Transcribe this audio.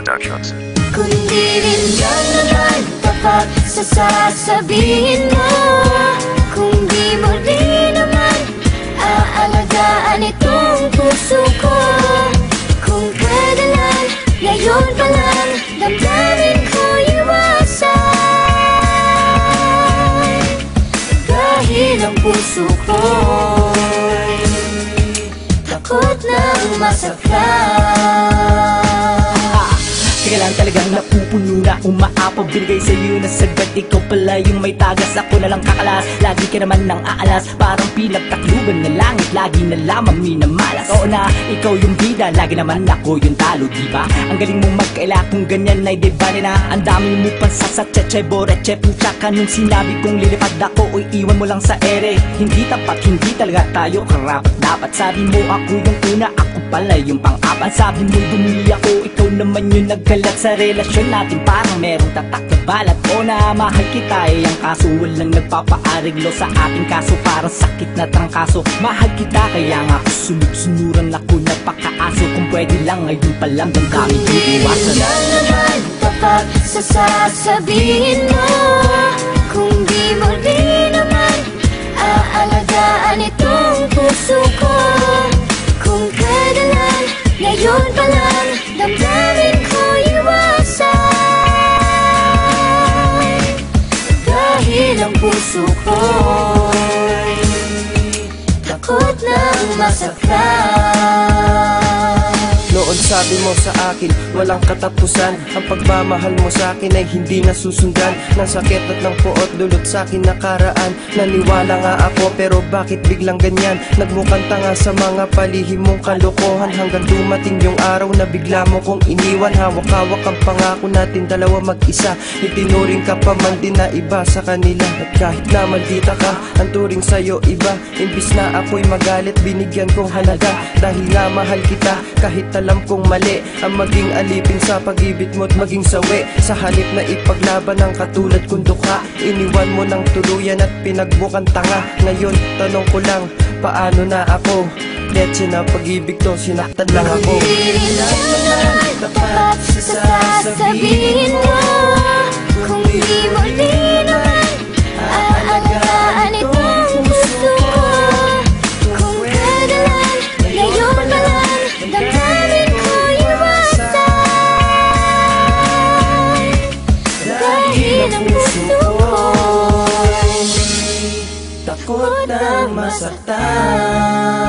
Productions. Kundi rin yan naman kapag sasasabihin mo, kung di mo rin naman aalagaan itong puso ko. Kung kailan, ngayon pa lang damdamin ko iwasan, dahil ang puso ko'y takot ng masaktan. Teka lang, talagang napupuno na, umaapaw, binigay sa'yo na sagad. Ikaw pala yung may tagas, ako na lang kakalas. Lagi ka naman nang aalas, parang pinagtakluban na langit. Lagi na lamang minamalas. Oo na, ikaw yung bida, lagi naman ako yung talo, diba? Ang galing mong magkaila, kung ganyan ay debate na. Ang dami mo pa sa cheche, boreche, pucha ka nung sinabi kong lilipad ako o iwan mo lang sa ere. Hindi tapat, hindi talaga tayo karapat dapat. Sabi mo ako yung una, ako pala yung pang-apat. Sabi mo dumi ako, ikaw naman yung nagkalat sa relasyon natin. Parang merong tatak na balat. O na mahal kita eh, ang kaso walang nagpapaariglo sa ating kaso. Parang sakit na trangkaso. Mahal kita kaya nga ako sunod-sunuran ako, napakaaso. Kung pwede lang ngayon pa lang damdamin ko iwasan. Yan naman kapag sasasabihin mo, kung di mo rin naman aalagaan itong puso ko. Kung kailan, ngayon pa lang damdamin ko iwasan, dahil ang puso ko'y takot ng masaktan. Noon sabi mo sa akin, walang katapusan. Ang pagmamahal mo sa akin ay hindi nasusundan. Ng sakit at ng puot dulot sa akin nakaraan. Naniwala nga ako pero bakit biglang ganyan? Nagmukhang tanga sa mga palihim mong kalokohan, hanggang dumating yung araw na bigla mo kong iniwan. Hawak-hawak ang pangako natin dalawa mag-isa. Itinuring ka pa man din na iba sa kanila. At kahit na maldita ka, ang turing sa'yo iba. Imbis na ako'y magalit, binigyan kong halaga. Dahil nga mahal kita, kahit alam kong mali ang maging alipin sa pag-ibig mo't maging sawi. Sa halip na ipaglaban ang katulad kong dukha, iniwan mo ng tuluyan at pinagbukan tanga. Ngayon, tanong ko lang, paano na ako? Leche na pag-ibig to, sinaktan lang ako. Hindi naman kapag sasabihin mo, kung di mo rin naman aalagaan itong puso ko. Kung kailan, ngayon pa lang damdamin ko iwasan, dahil ang puso ko'y takot ng masaktan.